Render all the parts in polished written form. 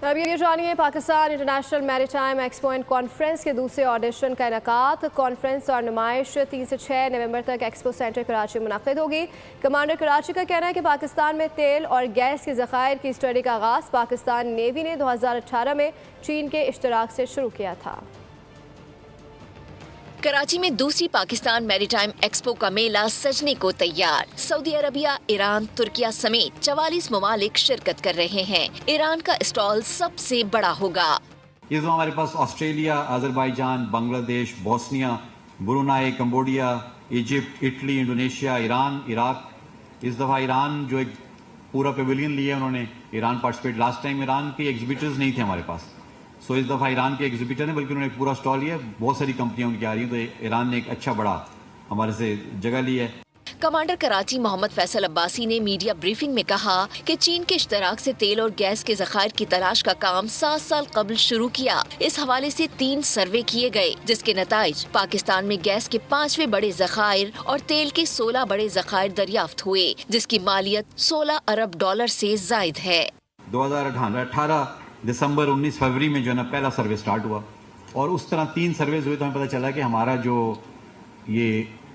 अब ये जानिए Pakistan international maritime expo and conference के दूसरे ऑडिशन का इनेकाद। कॉन्फ्रेंस और नुमाइश 3 से 6 नवंबर तक एक्सपो सेंटर कराची में मुनक़िद होगी। कमांडर कराची का कहना है कि पाकिस्तान में तेल और गैस के ज़खायर की स्टडी का आगाज़ पाकिस्तान नेवी ने 2018 में चीन के इश्तराक से शुरू किया था। कराची में दूसरी पाकिस्तान मैरीटाइम एक्सपो का मेला सजने को तैयार। सऊदी अरबिया, ईरान, तुर्किया समेत 44 ममालिक शिरकत कर रहे हैं। ईरान का स्टॉल सबसे बड़ा होगा। इस दफा हमारे पास Australia, Azerbaijan, Bangladesh, Bosnia, Brunei, Cambodia, Egypt, Italy, Indonesia, Iran, Iraq. इस दफा ईरान जो एक पूरा पेविलियन लिया उन्होंने, Iran participate. Last time Iran के एग्जिबिटर्स नहीं थे हमारे पास, सो इस दफ़ा ईरान के एग्जिबिटर ने बल्कि उन्होंने पूरा स्टॉल लिया। बहुत सारी कंपनियां उनकी आ रही हैं, तो ईरान ने एक अच्छा बड़ा हमारे से जगह ली है। कमांडर कराची मोहम्मद फैसल अब्बासी ने मीडिया ब्रीफिंग में कहा कि चीन के इश्तराक से तेल और गैस के ज़खायर की तलाश का काम 7 साल कबल शुरू किया। इस हवाले से 3 सर्वे किए गए, जिसके नताइज पाकिस्तान में गैस के 5वें बड़े ज़खायर और तेल के 16 बड़े ज़खायर दरियाफ्त हुए, जिसकी मालियत $16 अरब से जायद है। 2018 दिसंबर 19 फरवरी में जो है ना पहला सर्वे स्टार्ट हुआ, और उस तरह 3 सर्वेज हुए तो हमें पता चला कि हमारा जो ये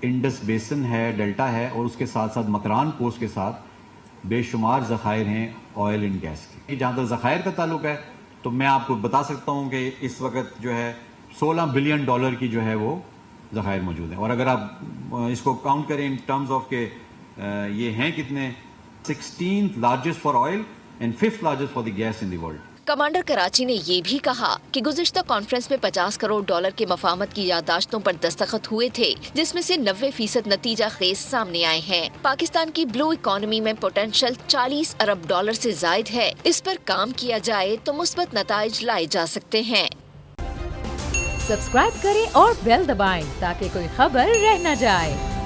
इंडस बेसिन है, डेल्टा है, और उसके साथ साथ मकरान कोस्ट के साथ बेशुमार ज़खायर हैं ऑयल एंड गैस के। जहाँ तक ज़खायर का ताल्लुक है तो मैं आपको बता सकता हूँ कि इस वक्त जो है $16 बिलियन की जो है वो ज़खायर मौजूद हैं। और अगर आप इसको काउंट करें इन टर्म्स ऑफ के ये हैं कितने, 16th largest for oil and 5th largest for the gas in the world. Commander Karachi ने ये भी कहा कि गुज़िश्ता कॉन्फ्रेंस में $50 करोड़ की मफाहमत की यादाश्तों पर दस्तखत हुए थे, जिसमें से 90% नतीजा खेज सामने आए हैं। पाकिस्तान की ब्लू इकोनॉमी में पोटेंशियल $40 अरब से जायद है। इस पर काम किया जाए तो मुस्बत नताइज लाए जा सकते हैं। सब्सक्राइब करें और बेल दबाएं ताकि कोई खबर रह न जाए।